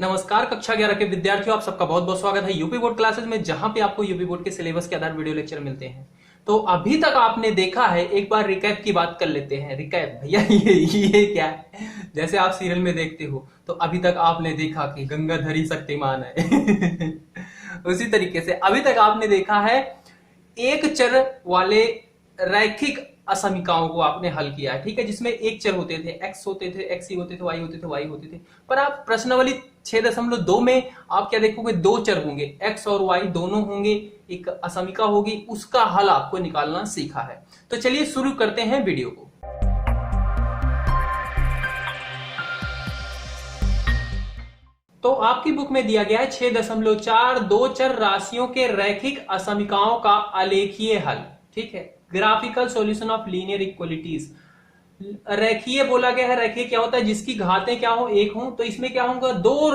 नमस्कार कक्षा 11 के विद्यार्थियों, आप सबका बहुत बहुत स्वागत है यूपी बोर्ड क्लासेस में, जहां पे आपको यूपी बोर्ड के सिलेबस के आधार वीडियो लेक्चर मिलते हैं। तो अभी तक आपने देखा है, एक बार रिकैप की बात कर लेते हैं। रिकैप भैया ये क्या है? जैसे आप सीरियल में देखते हो, तो अभी तक आपने देखा कि गंगाधरी शक्तिमान है उसी तरीके से अभी तक आपने देखा है एक चर वाले रैखिक असमीकाओं को आपने हल किया है, ठीक है, जिसमें एक चर होते थे, एक्स होते थे, एक्स ही होते थे, वाई होते थे, वाई होते थे। पर आप प्रश्नावली 6.2 में आप क्या देखोगे, दो चर होंगे, एक्स और वाई दोनों होंगे, एक असमीका होगी, उसका हल आपको निकालना सीखा है। तो चलिए शुरू करते हैं वीडियो को। तो आपकी बुक में दिया गया है 6.4 दो चर राशियों के रैखिक असमीकाओं का आलेखीय हल, ठीक है, graphical solution of linear equalities. रेखीय बोला गया है, रेखीय क्या होता है, जिसकी घातें क्या हो, एक हो। तो इसमें क्या होगा, दो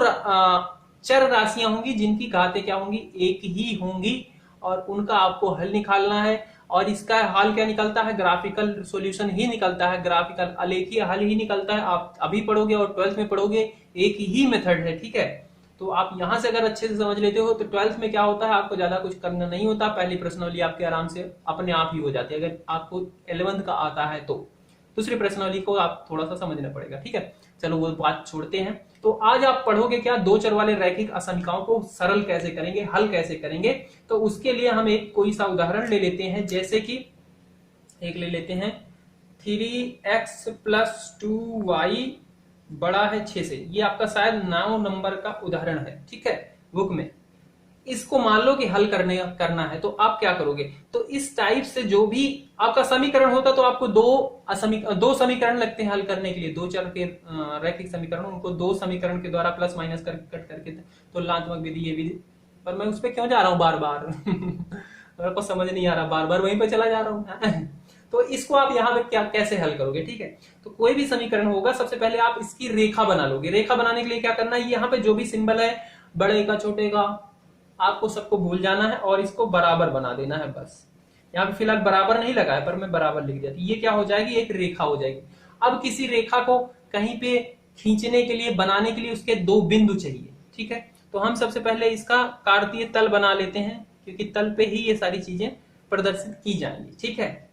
चर राशियां होंगी जिनकी घातें क्या होंगी, एक ही होंगी, और उनका आपको हल निकालना है। और इसका हल क्या निकलता है, ग्राफिकल सॉल्यूशन ही निकलता है, ग्राफिकल आलेखीय हल ही निकलता है। आप अभी पढ़ोगे और 12th में पढ़ोगे, एक ही मेथड है, ठीक है। तो आप यहां से अगर अच्छे से समझ लेते हो तो 12th में क्या होता है, आपको ज्यादा कुछ करना नहीं होता, पहली प्रश्नावली आपके आराम से अपने आप ही हो जाती है। अगर आपको 11th का आता है तो दूसरी प्रश्नावली को आप थोड़ा सा समझना पड़ेगा, ठीक है। चलो वो बात छोड़ते हैं। तो आज आप पढ़ोगे क्या, दो चर वाले रैखिक असमीकाओं को सरल कैसे करेंगे, हल कैसे करेंगे। तो उसके लिए हम एक कोई सा उदाहरण ले लेते हैं, जैसे कि एक ले लेते हैं 3x + 2y बड़ा है 6 से। ये आपका शायद 9 नंबर का उदाहरण है, ठीक है, बुक में। इसको मान लो कि हल करना है, तो आप क्या करोगे, तो इस टाइप से जो भी आपका समीकरण होता, तो आपको दो समीकरण लगते हैं हल करने के लिए। दो चर के रैखिक समीकरण, उनको दो समीकरण के द्वारा प्लस माइनस करके कट करके तुलनात्मक विधि, ये विधि। पर मैं उस पर क्यों जा रहा हूं बार बार मेरे को समझ नहीं आ रहा, बार बार वहीं पर चला जा रहा हूं तो इसको आप यहाँ पे क्या कैसे हल करोगे, ठीक है। तो कोई भी समीकरण होगा, सबसे पहले आप इसकी रेखा बना लोगे। रेखा बनाने के लिए क्या करना है, यहाँ पे जो भी सिंबल है, बड़े का छोटे का, आपको सबको भूल जाना है और इसको बराबर बना देना है, बस। यहाँ पे फिलहाल बराबर नहीं लगा है, पर मैं बराबर लिख दिया। ये क्या हो जाएगी, एक रेखा हो जाएगी। अब किसी रेखा को कहीं पे खींचने के लिए, बनाने के लिए उसके दो बिंदु चाहिए, ठीक है। तो हम सबसे पहले इसका कार्तीय तल बना लेते हैं, क्योंकि तल पे ही ये सारी चीजें प्रदर्शित की जाएंगी, ठीक है।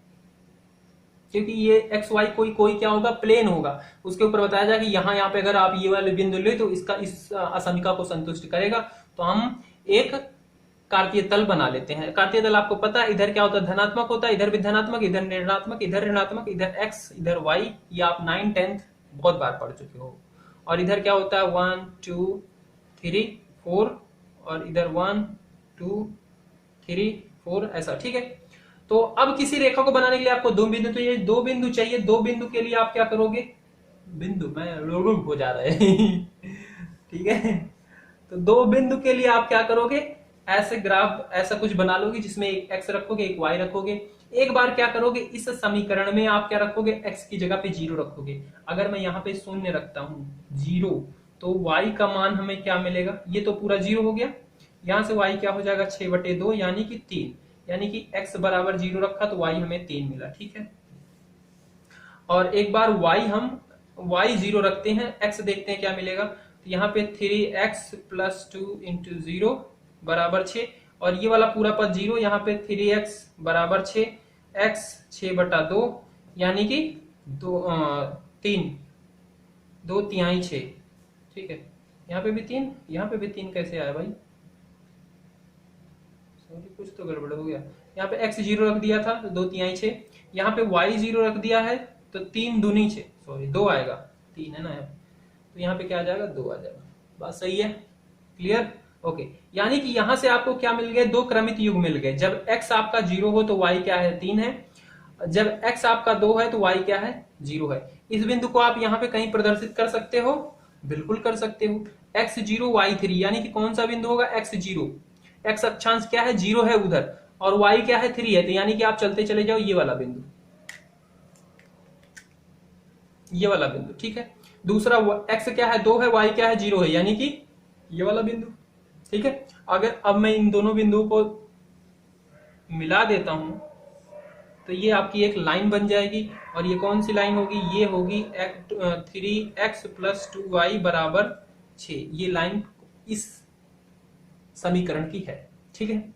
क्योंकि ये एक्स वाई कोई क्या होगा, प्लेन होगा। उसके ऊपर बताया जाए कि यहाँ पे अगर आप ये वाले बिंदु ले तो इसका इस असमीका को संतुष्ट करेगा। तो हम एक कार्तीय तल बना लेते हैं। कार्तीय तल आपको पता है, इधर क्या होता है, धनात्मक होता है, इधर भी धनात्मक, इधर ऋणात्मक, इधर ऋणात्मक, इधर एक्स, इधर वाई। ये आप 9th 10th बहुत बार पढ़ चुके हो। और इधर क्या होता है, 1 2 3 4, और इधर 1 2 3 4, ऐसा, ठीक है। तो अब किसी रेखा को बनाने के लिए आपको दो बिंदु, तो ये दो बिंदु चाहिए। दो बिंदु के लिए आप क्या करोगे, बिंदु में लोग हो जा रहे हैं ठीक है। तो दो बिंदु के लिए आप क्या करोगे, ऐसे ग्राफ ऐसा कुछ बना लोगे, जिसमें एक एक्स रखोगे, एक वाई रखोगे। एक बार क्या करोगे, इस समीकरण में आप क्या रखोगे, एक्स की जगह पे 0 रखोगे। अगर मैं यहाँ पे शून्य रखता हूं 0, तो वाई का मान हमें क्या मिलेगा, ये तो पूरा 0 हो गया। यहां से वाई क्या हो जाएगा, 6/2 यानी कि 3, यानी कि x बराबर 0 रखा तो y हमें 3 मिला, ठीक है। और एक बार y 0 रखते हैं, x देखते हैं क्या मिलेगा। तो यहाँ पे 3x + 2 × 0 बराबर 6, और ये वाला पूरा पद 0, यहाँ पे 3x बराबर 6, x 6/2 यानी कि 3 2/3 6, ठीक है। यहाँ पे भी 3, यहाँ पे भी 3 कैसे आया भाई, कुछ तो गड़बड़ हो गया। यहाँ पे x 0 रख दिया था तो 2/3 6, यहाँ पे y 0 रख दिया है तो 3 दूनी 6, सॉरी 2 आएगा, 3 है ना यहाँ पे, तो यहाँ पे क्या आ जाएगा, 2 आ जाएगा। बात सही है, क्लियर, ओके। यानी कि यहाँ से आपको क्या मिल गए, दो क्रमित युग मिल गए। जब x आपका 0 हो तो y क्या है, 3 है। जब x आपका 2 है तो y क्या है, 0 है। इस बिंदु को आप यहाँ पे कहीं प्रदर्शित कर सकते हो, बिल्कुल कर सकते हो। x 0 y 3, यानी कि कौन सा बिंदु होगा, x 0। x अक्षांश क्या है, 0 है उधर, और y क्या है, 3 है। तो यानी कि आप चलते चले जाओ ये वाला बिंदु, ये वाला बिंदु, ठीक है। दूसरा x क्या है, 2 है, y क्या है, 0 है, यानी कि ये वाला बिंदु, ठीक है। अगर अब मैं इन दोनों बिंदुओं को मिला देता हूं तो ये आपकी एक लाइन बन जाएगी। और ये कौन सी लाइन होगी, ये होगी 3x + 2y बराबर 6, ये लाइन इस समीकरण की है। ठीक है,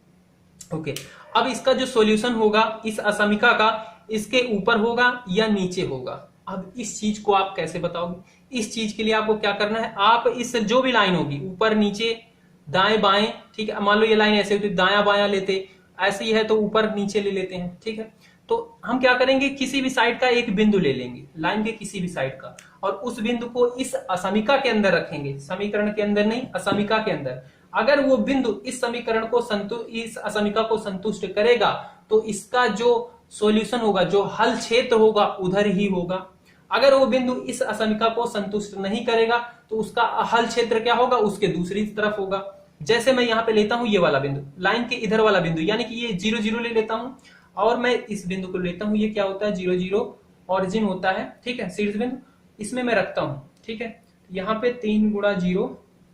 ओके। अब इसका जो सॉल्यूशन होगा इस असमीका का, इसके ऊपर होगा या नीचे होगा। अब इस चीज को आप कैसे बताओगे? इस चीज के लिए आपको क्या करना है, आप इस जो भी लाइन होगी ऊपर नीचे दाएं बाएं, ठीक है, मान लो ये लाइन ऐसे होती दाया बाया लेते, ऐसे ही है तो ऊपर नीचे ले लेते हैं। ठीक है, तो हम क्या करेंगे, किसी भी साइड का एक बिंदु ले लेंगे, लाइन के किसी भी साइड का, और उस बिंदु को इस असमीका के अंदर रखेंगे, समीकरण के अंदर नहीं, असमीका के अंदर। अगर वो बिंदु इस समीकरण को इस असमीका को संतुष्ट करेगा तो इसका जो सॉल्यूशन होगा, जो हल क्षेत्र होगा, उधर ही होगा। अगर वो बिंदु इस असमीका को संतुष्ट नहीं करेगा तो उसका हल क्षेत्र क्या होगा, उसके दूसरी तरफ होगा। जैसे मैं यहां पे लेता हूं ये वाला बिंदु, लाइन के इधर वाला बिंदु, यानी कि ये 0 0 ले लेता हूं, और मैं इस बिंदु को लेता हूं, ये क्या होता है 0 0 ऑरिजिन होता है। ठीक है, शीर्ष बिंदु, इसमें मैं रखता हूं। ठीक है, यहां पे 3 गुणा 0,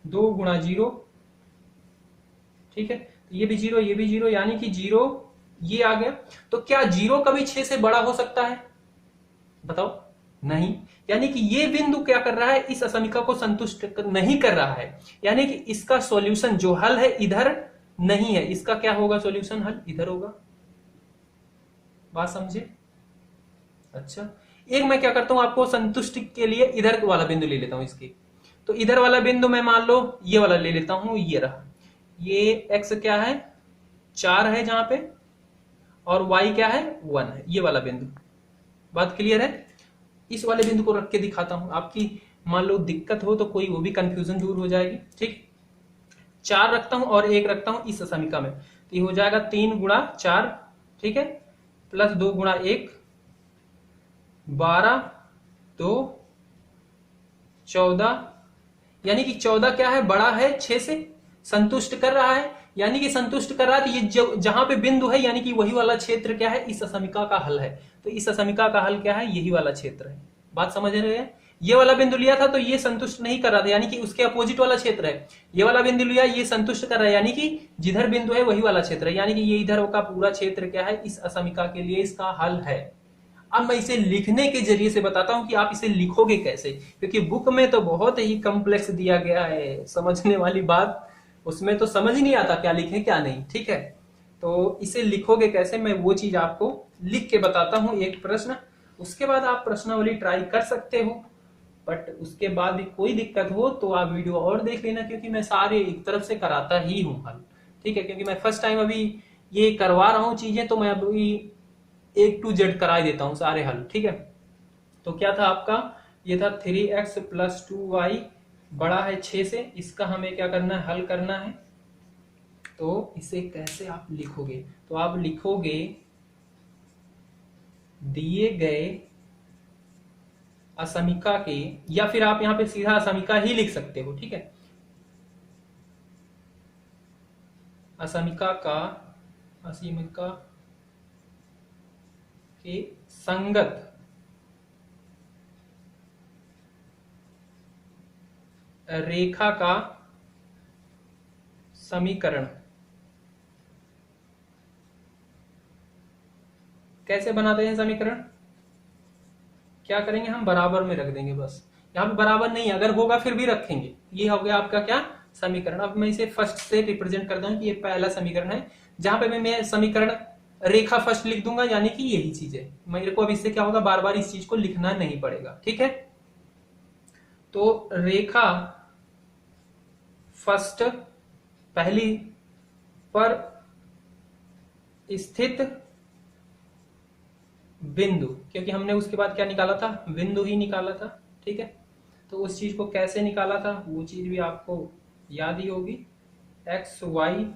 2 गुणा 0, ठीक है, ये भी 0, ये भी 0, यानी कि 0 ये आ गया। तो क्या 0 कभी 6 से बड़ा हो सकता है? बताओ, नहीं। यानी कि ये बिंदु क्या कर रहा है, इस असमीका को संतुष्ट नहीं कर रहा है, यानी कि इसका सॉल्यूशन जो हल है इधर नहीं है, इसका क्या होगा सॉल्यूशन, हल इधर होगा। बात समझे? अच्छा, एक मैं क्या करता हूं, आपको संतुष्टि के लिए इधर वाला बिंदु ले लेता हूं इसकी। तो इधर वाला बिंदु मैं मान लो ये वाला ले लेता हूं, ये रहा, ये x क्या है 4 है जहां पे, और y क्या है 1 है, ये वाला बिंदु। बात क्लियर है? इस वाले बिंदु को रख के दिखाता हूं, आपकी मान लो दिक्कत हो तो कोई वो भी कंफ्यूजन दूर हो जाएगी। ठीक, 4 रखता हूं और 1 रखता हूं इस समीका में, तो ये हो जाएगा 3 गुणा 4, ठीक है, प्लस 2 गुणा 1, 12, 2, 14, यानी कि 14 क्या है, बड़ा है 6 से, संतुष्ट कर रहा है, यानी कि संतुष्ट कर रहा है। तो ये जहां पे बिंदु है यानी कि वही वाला क्षेत्र क्या है, इस असमीका का हल है। तो इस असमीका का हल क्या है, यही वाला क्षेत्र है। बात समझ रहे हैं? ये वाला बिंदु लिया था तो ये संतुष्ट नहीं कर रहा था, यानी कि उसके अपोजिट वाला क्षेत्र है। ये वाला बिंदु लिया, ये संतुष्ट कर रहा है, यानी कि जिधर बिंदु है वही वाला क्षेत्र है, यानी कि ये इधर का पूरा क्षेत्र क्या है, इस असमीका के लिए इसका हल है। अब मैं इसे लिखने के जरिए से बताता हूं कि आप इसे लिखोगे कैसे, क्योंकि बुक में तो बहुत ही कॉम्प्लेक्स दिया गया है, समझने वाली बात, उसमें तो समझ ही नहीं आता क्या लिखें क्या नहीं। ठीक है, तो इसे लिखोगे कैसे, मैं वो चीज आपको लिख के बताता हूं, एक प्रश्न, उसके बाद आप प्रश्नावली ट्राई कर सकते हो। बट उसके बाद भी कोई दिक्कत हो तो आप वीडियो और देख लेना, क्योंकि मैं सारे एक तरफ से कराता ही हूं हल। ठीक है, क्योंकि मैं फर्स्ट टाइम अभी ये करवा रहा हूं चीजें, तो मैं अभी A to Z करा देता हूं सारे हल। ठीक है, तो क्या था आपका, ये था 3x प्लस 2y बड़ा है 6 से, इसका हमें क्या करना है, हल करना है। तो इसे कैसे आप लिखोगे, तो आप लिखोगे दिए गए असमीका के, या फिर आप यहां पे सीधा असमीका ही लिख सकते हो। ठीक है, असमीका के संगत रेखा का समीकरण कैसे बनाते हैं समीकरण, क्या करेंगे हम, बराबर में रख देंगे बस। यहां पे बराबर नहीं, अगर होगा फिर भी रखेंगे। ये हो गया आपका क्या, समीकरण। अब मैं इसे फर्स्ट से रिप्रेजेंट करता हूं कि ये पहला समीकरण है, जहां पे मैं समीकरण रेखा फर्स्ट लिख दूंगा, यानी कि यही चीज है। मेरे को अब इससे क्या होगा, बार बार इस चीज को लिखना नहीं पड़ेगा। ठीक है, तो रेखा फर्स्ट पहली पर स्थित बिंदु, क्योंकि हमने उसके बाद क्या निकाला था, बिंदु ही निकाला था। ठीक है, तो उस चीज को कैसे निकाला था वो चीज भी आपको याद ही होगी। एक्स वाई,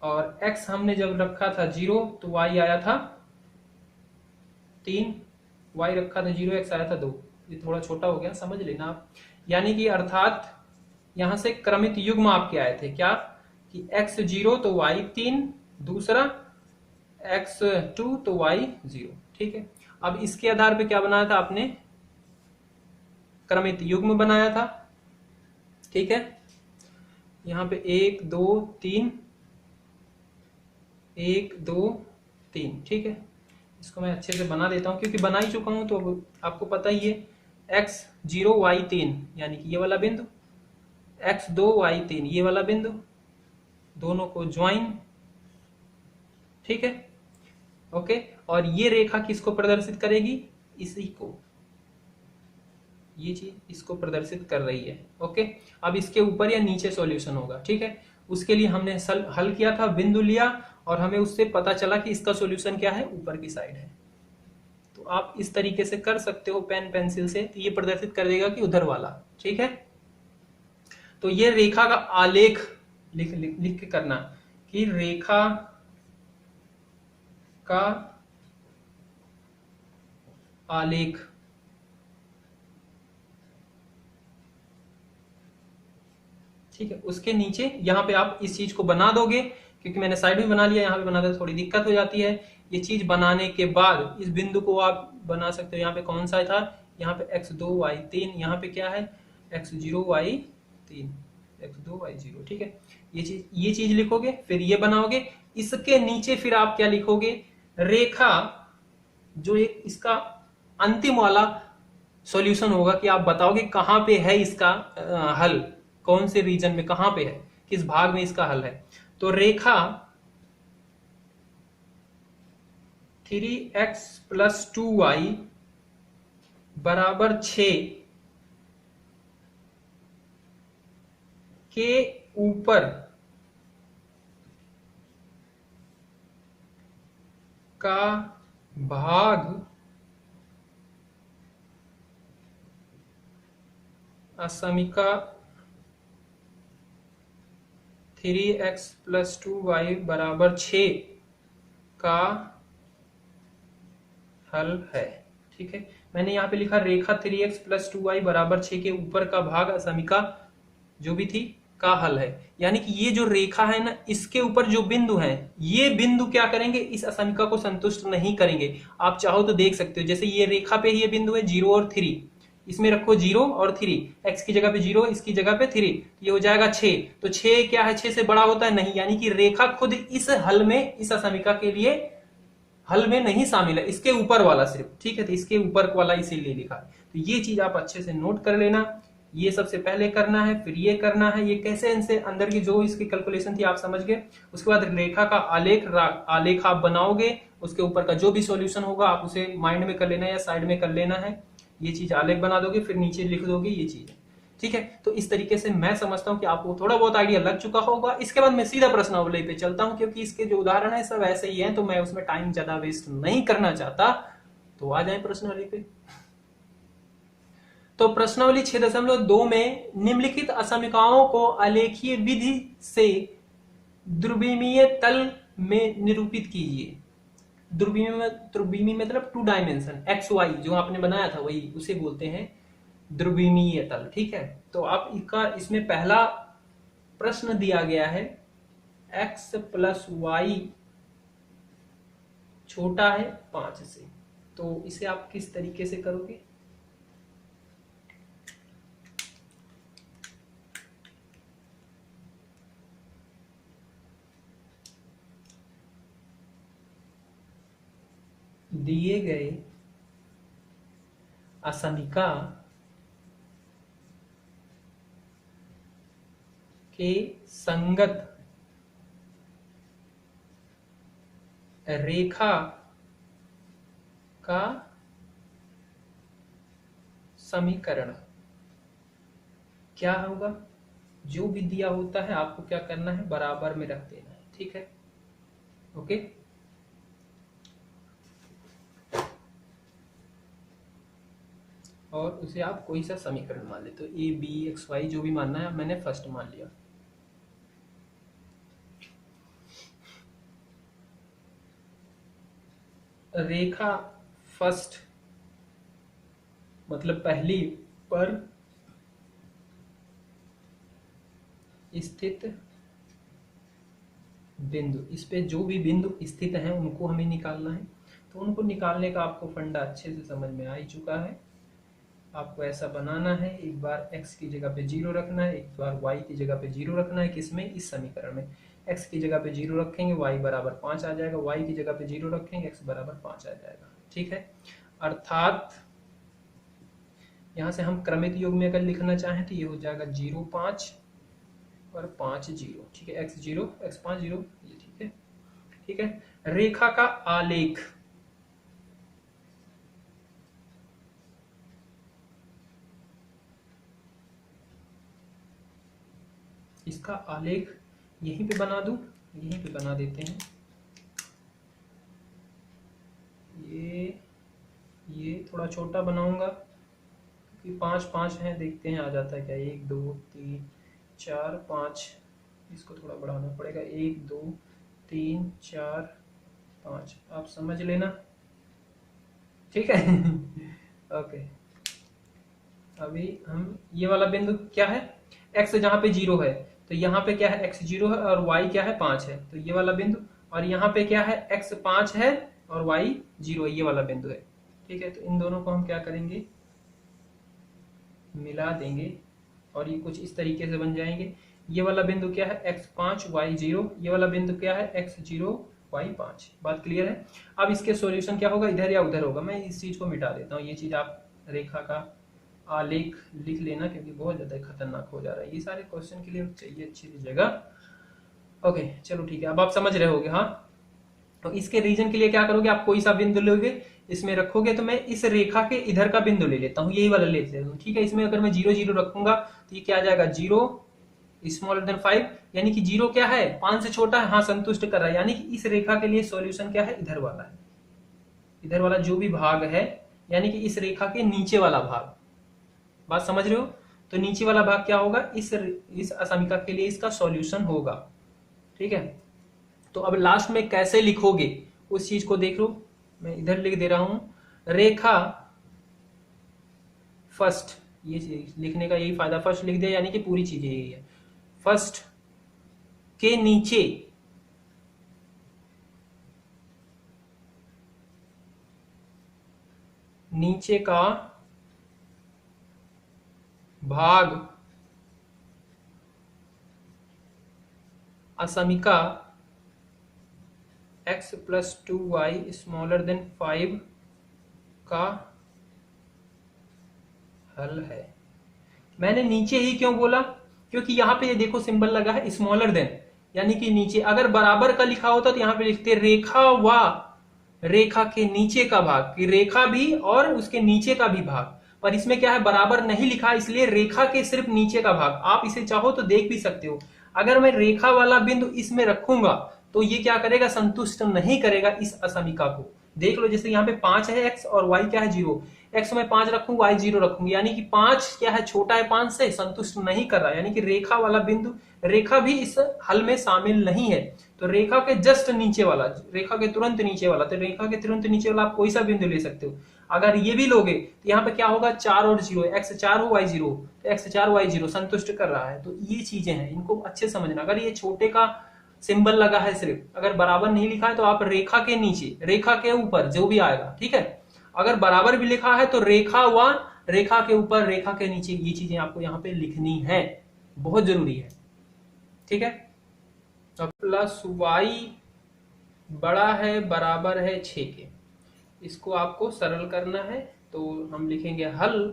और x हमने जब रखा था 0 तो y आया था 3, y रखा था 0, x आया था 2। ये थोड़ा छोटा हो गया, समझ लेना आप। यानी कि अर्थात यहां से क्रमित युग्म आपके आए थे क्या, कि x 0 तो y 3, दूसरा x 2 तो y 0। ठीक है, अब इसके आधार पे क्या बनाया था आपने, क्रमित युग्म बनाया था। ठीक है, यहां पे 1 2 3, 1 2 3। ठीक है, इसको मैं अच्छे से बना देता हूं, क्योंकि बना ही चुका हूं तो आपको पता ही है x0 y3 यानी कि ये वाला बिंदु, x2 y3 ये वाला बिंदु, दोनों को ज्वाइन, ठीक है, ओके। और ये रेखा किसको प्रदर्शित करेगी, इसी को, ये चीज इसको प्रदर्शित कर रही है, ओके। अब इसके ऊपर या नीचे सॉल्यूशन होगा, ठीक है। उसके लिए हमने हल किया था, बिंदु लिया और हमें उससे पता चला कि इसका सॉल्यूशन क्या है, ऊपर की साइड है। तो आप इस तरीके से कर सकते हो पेन पेंसिल से, तो ये प्रदर्शित कर देगा कि उधर वाला, ठीक है। तो ये रेखा का आलेख लिख के करना कि रेखा का आलेख, ठीक है। उसके नीचे यहाँ पे आप इस चीज को बना दोगे, क्योंकि मैंने साइड में बना लिया, यहाँ पे बनाते थोड़ी दिक्कत हो जाती है। ये चीज बनाने के बाद इस बिंदु को आप बना सकते हो। यहाँ पे कौन सा था, यहाँ पे x2 y3, यहाँ पे क्या है x0 y3, x2 y0, ठीक है। ये चीज लिखोगे, फिर ये बनाओगे। इसके नीचे फिर आप क्या लिखोगे, रेखा जो एक इसका अंतिम वाला सॉल्यूशन होगा, कि आप बताओगे कहां पे है इसका हल, कौन से रीजन में, कहां पे है, किस भाग में इसका हल है। तो रेखा 3x + 2y = 6 के ऊपर का भाग असमीका 3x + 2y = 6 का हल है, ठीक है। मैंने यहाँ पे लिखा रेखा 3x + 2y = 6 के ऊपर का भाग असमीका जो भी थी का हल है। यानी कि ये जो रेखा है ना, इसके ऊपर जो बिंदु है, ये बिंदु क्या करेंगे, इस असमीका को संतुष्ट नहीं करेंगे। आप चाहो तो देख सकते हो, जैसे ये रेखा पे ये बिंदु है 0 और 3, इसमें रखो 0 और 3, x की जगह पे 0, इसकी जगह पे 3, ये हो जाएगा 6। तो 6 क्या है, 6 से बड़ा होता है नहीं, यानी कि रेखा खुद इस हल में, इस असमीका के लिए हल में नहीं शामिल है, इसके ऊपर वाला सिर्फ, ठीक है। तो इसके ऊपर वाला इसीलिए लिखा है। तो ये चीज आप अच्छे से नोट कर लेना। ये सबसे पहले करना है, फिर ये करना है। ये कैसे, इनसे अंदर की जो इसकी कैलकुलेशन थी आप समझ गए। उसके बाद रेखा का आलेख आप बनाओगे, उसके ऊपर का जो भी सॉल्यूशन होगा आप उसे माइंड में कर लेना या साइड में कर लेना है। ये चीज आलेख बना दोगे, फिर नीचे लिख दोगे ये चीज, ठीक है। तो इस तरीके से मैं समझता हूं कि आपको थोड़ा बहुत आइडिया लग चुका होगा। इसके बाद मैं सीधा प्रश्नावली पे चलता हूं, क्योंकि इसके जो उदाहरण है सब ऐसे ही हैं, तो मैं उसमें टाइम ज्यादा वेस्ट नहीं करना चाहता। तो आ जाए प्रश्नावली पे। तो प्रश्नावली 6.2 में निम्नलिखित असमीकाओं को आलेखीय विधि से ध्रुवीमीय तल में निरूपित कीजिए। ध्रुवीमीय मतलब 2 डायमेंशन, एक्स वाई जो आपने बनाया था वही, उसे बोलते हैं ध्रुवीमीय तल, ठीक है। तो आप इसमें पहला प्रश्न दिया गया है x + y छोटा है 5 से। तो इसे आप किस तरीके से करोगे, दिए गए असमीका के संगत रेखा का समीकरण क्या होगा। जो भी दिया होता है आपको क्या करना है, बराबर में रख देना है, ठीक है, ओके। और उसे आप कोई सा समीकरण मान ले, तो ए बी एक्स वाई जो भी मानना है, मैंने फर्स्ट मान लिया। रेखा फर्स्ट मतलब पहली पर स्थित बिंदु, इस पे जो भी बिंदु स्थित हैं उनको हमें निकालना है। तो उनको निकालने का आपको फंडा अच्छे से समझ में आ ही चुका है। आपको ऐसा बनाना है, एक बार x की जगह पे 0 रखना है, एक बार y की जगह पे 0 रखना है। किसमें, इस समीकरण में x की जगह पे 0 रखेंगे y = 5 आ जाएगा, y की जगह पे 0 रखेंगे x = 5 आ जाएगा, ठीक है। अर्थात यहाँ से हम क्रमित युग में अगर लिखना चाहें तो ये हो जाएगा 0 5 और 5 0, ठीक है, x0 x5 0, ये ठीक है। ठीक है, रेखा का आलेख, इसका आलेख यहीं पे बना दूं, यहीं पे बना देते हैं। ये थोड़ा छोटा बनाऊंगा क्योंकि 5 5 है, देखते हैं आ जाता है क्या। 1 2 3 4 5, इसको थोड़ा बढ़ाना पड़ेगा। 1 2 3 4 5, आप समझ लेना, ठीक है। ओके, अभी हम ये वाला बिंदु क्या है, x जहाँ पे 0 है तो यहाँ पे क्या है, x 0 है और y क्या है 5 है, तो ये वाला बिंदु। और यहाँ पे क्या है, x 5 है और y 0 है, ये वाला बिंदु है। ठीक है, तो इन दोनों को हम क्या करेंगे, मिला देंगे और ये कुछ इस तरीके से बन जाएंगे। ये वाला बिंदु क्या है, x 5 y 0, ये वाला बिंदु क्या है, x 0 y 5। बात क्लियर है। अब इसके सॉल्यूशन क्या होगा, इधर या उधर होगा। मैं इस चीज को मिटा देता हूँ, ये चीज आप रेखा का आलेख लिख लेना क्योंकि बहुत ज्यादा खतरनाक हो जा रहा है। ये सारे क्वेश्चन के लिए चाहिए अच्छी जगह। ओके चलो ठीक है, अब आप समझ रहे होगे। हाँ, तो इसके रीजन के लिए क्या करोगे, आप कोई सा बिंदु लोगे, इसमें रखोगे। तो मैं इस रेखा के इधर का बिंदु ले लेता हूँ, यही वाला ले लेता हूँ। ठीक है, इसमें अगर मैं 0 0 रखूंगा तो ये क्या आ जाएगा, 0 स्मॉलर देन 5, यानी कि 0 क्या है, 5 से छोटा है। हाँ, संतुष्ट कर रहा है, यानी कि इस रेखा के लिए सॉल्यूशन क्या है, इधर वाला है। इधर वाला जो भी भाग है, यानी कि इस रेखा के नीचे वाला भाग। बात समझ रहे हो, तो नीचे वाला भाग क्या होगा, इस असमीका के लिए इसका सॉल्यूशन होगा। ठीक है, तो अब लास्ट में कैसे लिखोगे उस चीज को देख लो। मैं इधर लिख दे रहा हूं, रेखा फर्स्ट, ये लिखने का यही फायदा, फर्स्ट लिख दे यानी कि पूरी चीज यही है। फर्स्ट के नीचे का भाग असमीका x + 2y > 5 का हल है। मैंने नीचे ही क्यों बोला, क्योंकि यहां पे ये देखो सिंबल लगा है स्मॉलर देन, यानी कि नीचे। अगर बराबर का लिखा होता तो यहां पे लिखते रेखा व रेखा के नीचे का भाग, कि रेखा भी और उसके नीचे का भी भाग। पर इसमें क्या है, बराबर नहीं लिखा, इसलिए रेखा के सिर्फ नीचे का भाग। आप इसे चाहो तो देख भी सकते हो। अगर मैं रेखा वाला बिंदु इसमें रखूंगा तो ये क्या करेगा, संतुष्ट नहीं करेगा इस असमीका को। देख लो, जैसे यहाँ पे 5 है x और y क्या है 0, x में 5 रखूं, y 0 रखूंगी, यानी कि 5 क्या है, छोटा है 5 से, संतुष्ट नहीं कर रहा, यानी कि रेखा वाला बिंदु, रेखा भी इस हल में शामिल नहीं है। तो रेखा के जस्ट नीचे वाला, रेखा के तुरंत नीचे वाला, तो रेखा के तुरंत नीचे वाला आप कोई सा बिंदु ले सकते हो। अगर ये भी लोगे तो यहाँ पे क्या होगा, 4 और 0, x 4 हो y 0, तो x 4 y 0 संतुष्ट कर रहा है। तो ये चीजें हैं, इनको अच्छे समझना। अगर ये छोटे का सिंबल लगा है सिर्फ, अगर बराबर नहीं लिखा है तो आप रेखा के नीचे, रेखा के ऊपर जो भी आएगा, ठीक है। अगर बराबर भी लिखा है तो रेखा व रेखा के ऊपर, रेखा के नीचे, ये चीजें आपको यहाँ पे लिखनी है, बहुत जरूरी है। ठीक है, तो प्लस y बड़ा है बराबर है 6 के, इसको आपको सरल करना है। तो हम लिखेंगे हल,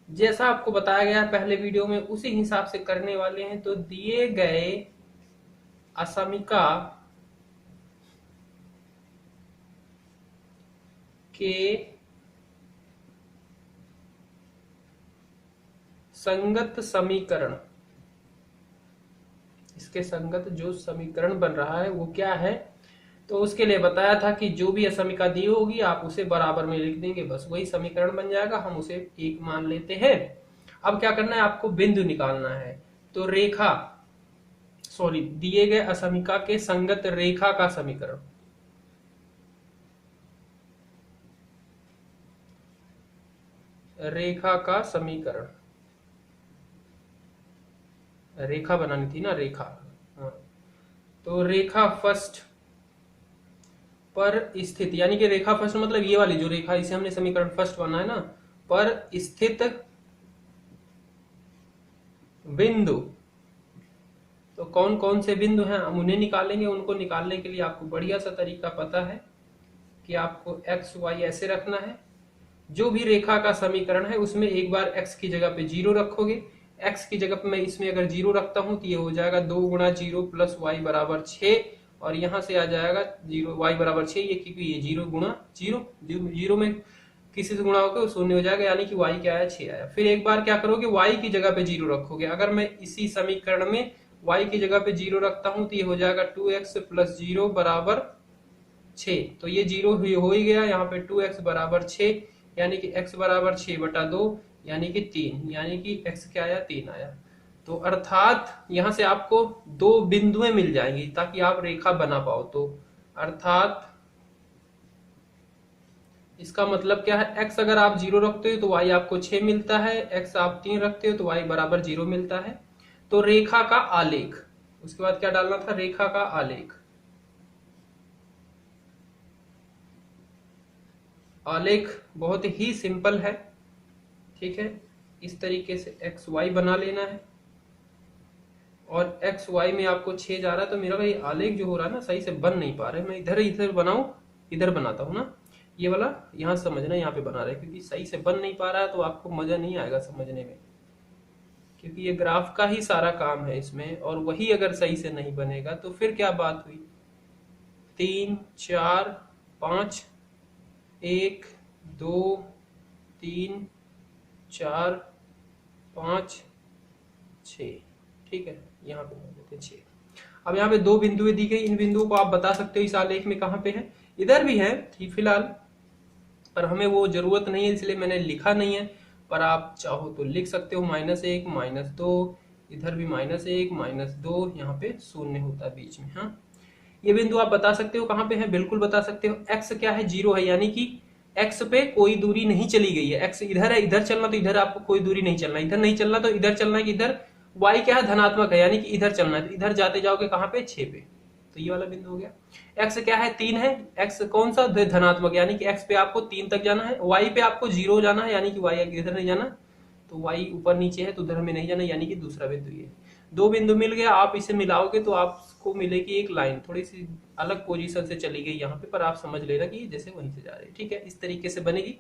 जैसा आपको बताया गया पहले वीडियो में उसी हिसाब से करने वाले हैं। तो दिए गए असमीका के संगत समीकरण, इसके संगत जो समीकरण बन रहा है वो क्या है, तो उसके लिए बताया था कि जो भी असमीका दी होगी आप उसे बराबर में लिख देंगे, बस वही समीकरण बन जाएगा, हम उसे एक मान लेते हैं। अब क्या करना है, आपको बिंदु निकालना है। तो रेखा, सॉरी, दिए गए असमीका के संगत रेखा का समीकरण, रेखा का समीकरण, रेखा बनानी थी ना, रेखा। हाँ, तो रेखा फर्स्ट पर स्थित, यानी कि रेखा फर्स्ट मतलब ये वाली जो रेखा, इसे हमने समीकरण फर्स्ट बना है ना, पर स्थित बिंदु। तो कौन कौन से बिंदु हैं हम उन्हें निकालेंगे। उनको निकालने के लिए आपको बढ़िया सा तरीका पता है कि आपको x y ऐसे रखना है जो भी रेखा का समीकरण है उसमें एक बार x की जगह पे 0 रखोगे, x की जगह पे मैं इसमें अगर 0 रखता हूं तो ये हो जाएगा 2 गुणा 0 प्लस y बराबर 6, और यहां से आ जाएगा 0 y बराबर 6, ये क्योंकि ये 0 गुणा 0, 0 में किसी से गुणा होकर शून्य हो जाएगा, यानी कि y क्या आया 6 आया। फिर एक बार क्या करोगे, y की जगह पे 0 रखोगे। अगर मैं इसी समीकरण में y की जगह पे 0 रखता हूं तो ये हो जाएगा 2x प्लस 0 बराबर 6, तो ये 0 हो ही गया। यहाँ पे 2x बराबर 6, यानी कि x बराबर 6 बटा 2, यानी कि 3, यानी कि x क्या आया 3 आया। तो अर्थात यहां से आपको दो बिंदुएं मिल जाएंगी ताकि आप रेखा बना पाओ। तो अर्थात इसका मतलब क्या है, x अगर आप 0 रखते हो तो y आपको 6 मिलता है, x आप 3 रखते हो तो y बराबर 0 मिलता है। तो रेखा का आलेख, उसके बाद क्या डालना था, रेखा का आलेख। आलेख बहुत ही सिंपल है, ठीक है। इस तरीके से एक्स वाई बना लेना है, और एक्स वाई में आपको 6 जा रहा है, तो मेरा ये आलेख जो हो रहा है ना सही से बन नहीं पा रहा है। मैं इधर इधर बनाऊं, इधर बनाता हूं ना, ये वाला यहां समझना, यहाँ पे बना रहे, क्योंकि सही से बन नहीं पा रहा है तो आपको मजा नहीं आएगा समझने में, क्योंकि ये ग्राफ का ही सारा काम है इसमें, और वही अगर सही से नहीं बनेगा तो फिर क्या बात हुई। 3 4 5, 1 2 3 4 5 6, ठीक है। यहाँ पे देते 6। अब यहाँ पे दो बिंदुएं दी गई, इन बिंदुओं को आप बता सकते हो इस आलेख में कहाँ पे है। इधर भी है फिलहाल, पर हमें वो जरूरत नहीं है इसलिए मैंने लिखा नहीं है, पर आप चाहो तो लिख सकते हो -1 -2, इधर भी -1 -2, यहाँ पे शून्य होता है बीच में। हाँ, ये बिंदु आप बता सकते हो कहाँ पे है, बिल्कुल बता सकते हो। x क्या है 0 है, यानी कि x पे कोई दूरी नहीं चली गई है। x इधर है, इधर चलना तो इधर आपको कोई दूरी नहीं चलना, इधर नहीं चलना तो इधर चलना है कि इधर। y क्या है धनात्मक है, यानी कि इधर चलना है, तो इधर जाते जाओगे कहाँ पे 6 पे, तो ये वाला बिंदु हो गया। x क्या है 3 है, x कौन सा धनात्मक, यानी कि x पे आपको 3 तक जाना है, y पे आपको 0 जाना है, यानी कि y इधर नहीं जाना, तो y ऊपर नीचे है तो उधर हमें नहीं जाना, यानी कि दूसरा बिंदु ये। दो बिंदु मिल गया, आप इसे मिलाओगे तो आपको मिलेगी एक लाइन, थोड़ी सी अलग पोजीशन से चली गई यहाँ पे, पर आप समझ लेना कि जैसे वहीं से जा रही है, ठीक है। इस तरीके से बनेगी।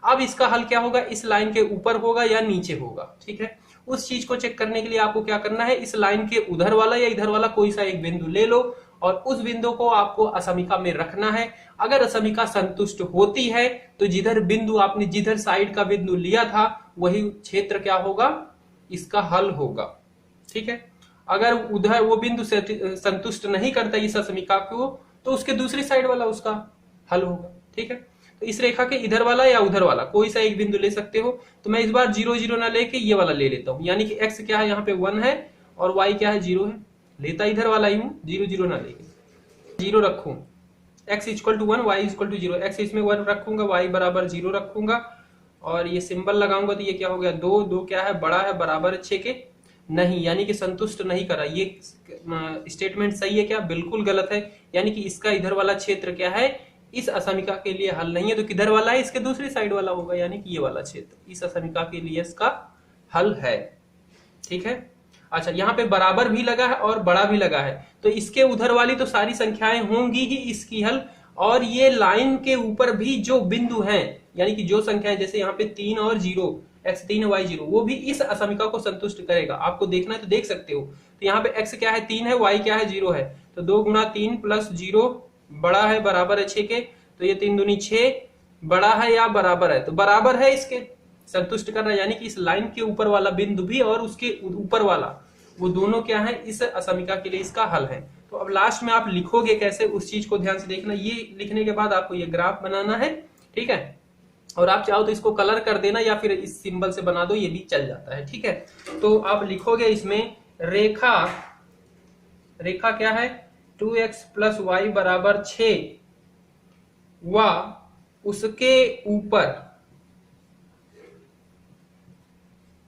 अब इसका हल क्या होगा, इस लाइन के ऊपर होगा या नीचे होगा, ठीक है। उस चीज को चेक करने के लिए आपको क्या करना है, इस लाइन के उधर वाला या इधर वाला कोई सा एक बिंदु ले लो, और उस बिंदु को आपको असमिका में रखना है। अगर असमिका संतुष्ट होती है तो जिधर बिंदु आपने जिधर साइड का बिंदु लिया था वही क्षेत्र क्या होगा, इसका हल होगा, ठीक है। अगर उधर वो बिंदु संतुष्ट नहीं करता इस असमिका को, तो उसके दूसरी साइड वाला उसका हल होगा, ठीक है। तो इस रेखा के इधर वाला या उधर वाला कोई सा एक बिंदु ले सकते हो। तो मैं इस बार 0 0 ना लेके ये वाला ले लेता हूं, यानी कि x क्या है यहाँ पे 1 है और y क्या है 0 है, लेता इधर वाला ही हूं, 0 0 ना लेके 0 रखूं, x equal to 1 y equal to 0, x इसमें 1 रखूंगा, y बराबर 0 रखूंगा, और ये सिंबल लगाऊंगा तो ये क्या हो गया 2 2 क्या है बड़ा है, बराबर 6 के नहीं, यानी कि संतुष्ट नहीं करा। ये स्टेटमेंट सही है क्या, बिल्कुल गलत है, यानी कि इसका इधर वाला क्षेत्र क्या है, इस असमिका के लिए हल नहीं है। तो किधर वाला है, इसके दूसरी साइड वाला होगा, यानी कि ये वाला क्षेत्र इस असमिका के लिए इसका हल है, ठीक है। अच्छा, यहाँ पे बराबर भी लगा है और बड़ा भी लगा है, तो इसके उधर वाली तो सारी संख्याएं होंगी ही इसकी हल, और ये लाइन के ऊपर भी जो बिंदु हैं, यानी कि जो संख्याएं जैसे यहाँ पे 3 और 0, x 3 y 0, वो भी इस असमिका को संतुष्ट करेगा। आपको देखना है तो देख सकते हो। तो यहाँ पे x क्या है 3 है, y क्या है 0 है, तो 2 गुणा 3 प्लस 0 बड़ा है बराबर है 6 के, तो ये 3 दूनी 6 बड़ा है या बराबर है, तो बराबर है, इसके संतुष्ट करना, यानी कि इस लाइन के ऊपर वाला बिंदु भी और उसके ऊपर वाला, वो दोनों क्या है इस असमिका के लिए इसका हल है। तो अब लास्ट में आप लिखोगे कैसे, उस चीज को ध्यान से देखना। ये लिखने के बाद आपको ये ग्राफ बनाना है, ठीक है, और आप चाहो तो इसको कलर कर देना या फिर इस सिंबल से बना दो, ये भी चल जाता है, ठीक है। तो आप लिखोगे इसमें रेखा, रेखा क्या है 2x प्लस वाई बराबर 6 व उसके ऊपर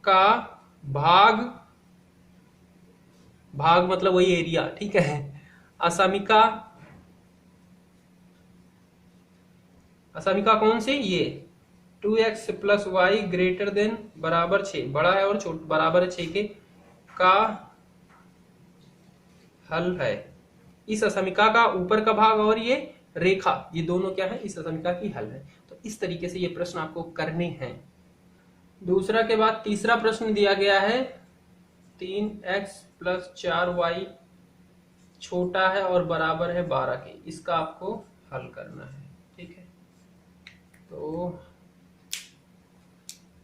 का भाग, भाग मतलब वही एरिया, ठीक है, असमिका, असमिका कौन सी, ये 2x plus Y greater than बराबर 6, बड़ा है और छोटा बराबर है 6 के, का हल है। इस असमिका का ऊपर का भाग और ये रेखा, ये दोनों क्या है इस असमिका की हल है। तो इस तरीके से ये प्रश्न आपको करने हैं। दूसरा के बाद तीसरा प्रश्न दिया गया है 3x + 4y छोटा है और बराबर है 12 के, इसका आपको हल करना है। ठीक है, तो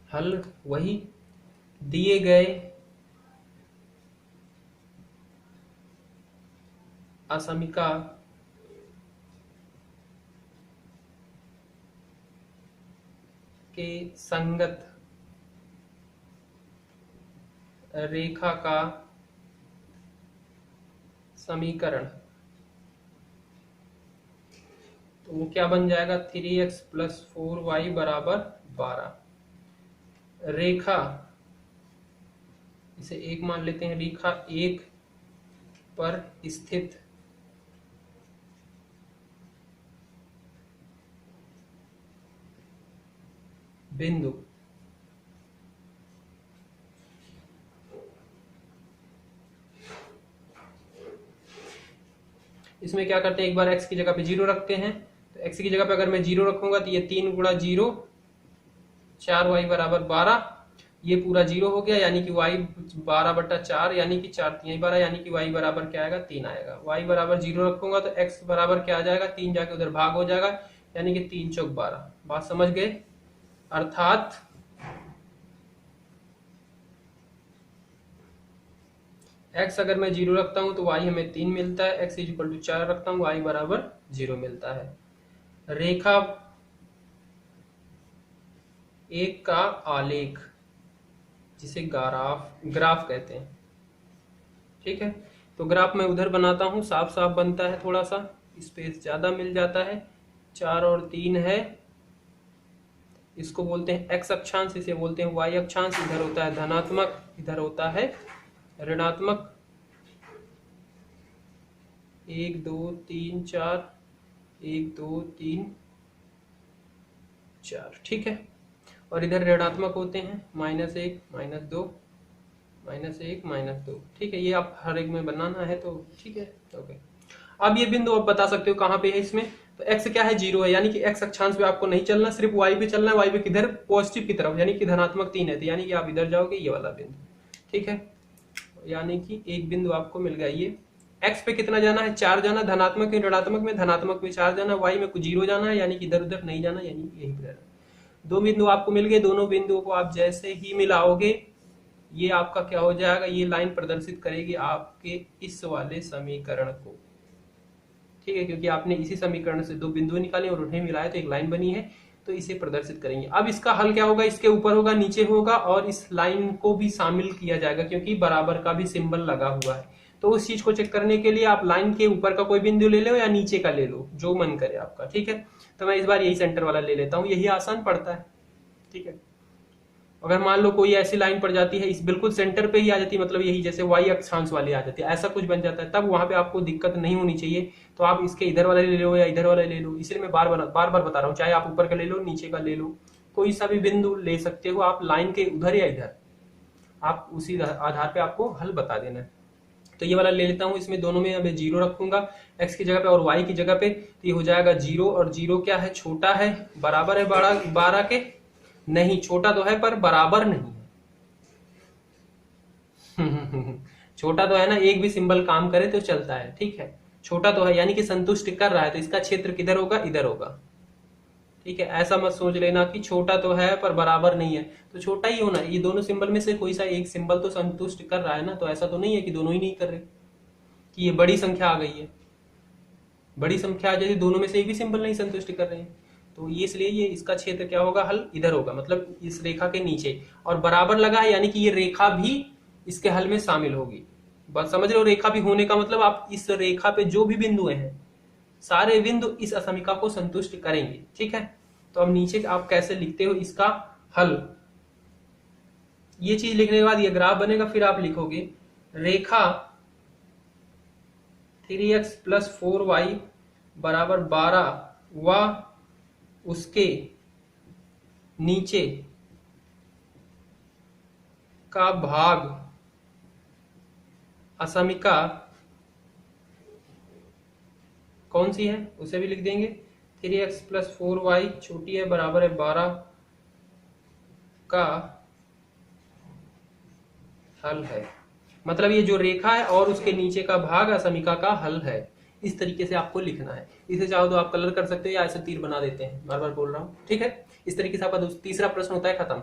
हल वही दिए गए असमीका के संगत रेखा का समीकरण, तो वो क्या बन जाएगा 3x + 4y = 12। रेखा, इसे एक मान लेते हैं, रेखा 1 पर स्थित बिंदु इसमें क्या करते हैं, एक बार x की जगह पे 0 रखते हैं। तो x की जगह पे अगर मैं 0 रखूंगा तो ये 3 × 0 4y = 12, ये पूरा 0 हो गया, यानी कि y 12/4 यानी कि 4 × 3 = 12, यानी कि y बराबर क्या आएगा 3 आएगा। y बराबर 0 रखूंगा तो x बराबर क्या आ जाएगा 3, जाके उधर भाग हो जाएगा, यानी कि 3 × 4 = 12। बात समझ गए? अर्थात x अगर मैं 0 रखता हूं तो y हमें 3 मिलता है, x = 4 रखता हूं y बराबर 0 मिलता है। रेखा 1 का आलेख, जिसे ग्राफ कहते हैं। ठीक है, तो ग्राफ मैं उधर बनाता हूं, साफ साफ बनता है, थोड़ा सा स्पेस ज्यादा मिल जाता है। 4 और 3 है, इसको बोलते हैं x अक्षांश, इसे बोलते हैं y अक्षांश। इधर होता है धनात्मक, इधर होता है ऋणात्मक। 1 2 3 4, 1 2 3 4। ठीक है, और इधर ऋणात्मक होते हैं -1 -2 -1 -2। ठीक है, ये आप हर एक में बनाना है, तो ठीक है। ओके, अब ये बिंदु आप बता सकते हो कहाँ पे है इसमें। तो x क्या है 0 है, यानी कि x अक्षांश पे आपको नहीं चलना, सिर्फ y पे चलना है। y पे किधर, पॉजिटिव की तरफ, यानी कि धनात्मक 3 है, तो यानी कि आप इधर जाओगे, ये वाला बिंदु। ठीक है, यानी कि एक बिंदु आपको मिल गया। ये x पे कितना जाना है, 4 जाना, धनात्मक में ऋणात्मक में, धनात्मक में 4 जाना, y में 0 जाना है, यानी कि इधर उधर नहीं जाना, यानी यही पे रहना। 2 बिंदु आपको मिल गए, दोनों बिंदुओं को आप जैसे ही मिलाओगे, ये आपका क्या हो जाएगा, ये लाइन प्रदर्शित करेगी आपके इस वाले समीकरण को। ठीक है, क्योंकि आपने इसी समीकरण से 2 बिंदु निकाले और उन्हें मिलाया तो एक लाइन बनी है, तो इसे प्रदर्शित करेंगे। अब इसका हल क्या होगा, इसके ऊपर होगा, नीचे होगा, और इस लाइन को भी शामिल किया जाएगा, क्योंकि बराबर का भी सिंबल लगा हुआ है। तो उस चीज को चेक करने के लिए आप लाइन के ऊपर का कोई बिंदु ले लो या नीचे का ले लो, जो मन करे आपका। ठीक है, तो मैं इस बार यही सेंटर वाला ले लेता हूँ, यही आसान पड़ता है। ठीक है, अगर मान लो कोई ऐसी लाइन पड़ जाती है, इस बिल्कुल सेंटर पे ही आ जाती है, मतलब यही जैसे y अक्षांश वाली आ जाती है, ऐसा कुछ बन जाता है, तब वहां पे आपको दिक्कत नहीं होनी चाहिए। तो आप इसके इधर वाले ले लो या इधर वाले ले लो, इसलिए मैं बार बार बता रहा हूँ, चाहे आप ऊपर का ले लो, नीचे का ले लो, कोई सा भी बिंदु ले सकते हो आप, लाइन के उधर या इधर, आप उसी आधार पे आपको हल बता देना है। तो ये वाला ले लेता हूँ, इसमें दोनों में मैं 0 रखूंगा, x की जगह पे और y की जगह पे, तो ये हो जाएगा 0, और 0 क्या है, छोटा है, बराबर है 12 के, नहीं छोटा तो है पर बराबर नहीं है। छोटा तो है ना, एक भी सिंबल काम करे तो चलता है। ठीक है, छोटा तो है, यानी कि संतुष्ट कर रहा है, तो इसका क्षेत्र किधर होगा, इधर होगा। ठीक है, ऐसा मत सोच लेना कि छोटा तो है पर बराबर नहीं है, तो छोटा ही होना। ये दोनों सिंबल में से कोई सा एक सिंबल तो संतुष्ट कर रहा है ना, तो ऐसा तो नहीं है कि दोनों ही नहीं कर रहे, कि ये बड़ी संख्या आ गई है, बड़ी संख्या आ जाती, दोनों में से एक भी सिंबल नहीं संतुष्ट कर रहे हैं, तो ये इसलिए ये इसका क्षेत्र क्या होगा, हल इधर होगा, मतलब इस रेखा के नीचे, और बराबर लगा है, यानी कि ये रेखा भी इसके हल में शामिल होगी। बस समझ रहे हो, रेखा भी होने का मतलब आप इस रेखा पे जो भी बिंदु हैं, सारे बिंदु इस असमीका को संतुष्ट करेंगे। ठीक है, तो अब नीचे आप कैसे लिखते हो इसका हल, ये चीज लिखने के बाद ये ग्राफ बनेगा, फिर आप लिखोगे रेखा 3x + 4y = 12 व उसके नीचे का भाग असमीका कौन सी है, उसे भी लिख देंगे, 3x प्लस 4y छोटी है बराबर है 12 का हल है। मतलब ये जो रेखा है और उसके नीचे का भाग असमिका का हल है। इस तरीके से आपको लिखना है। इसे चाहो तो आप कलर कर सकते हो या ऐसे तीर बना देते हैं, बार बार बोल रहा हूँ, ठीक है। इस तरीके से आपका तीसरा प्रश्न होता है खत्म।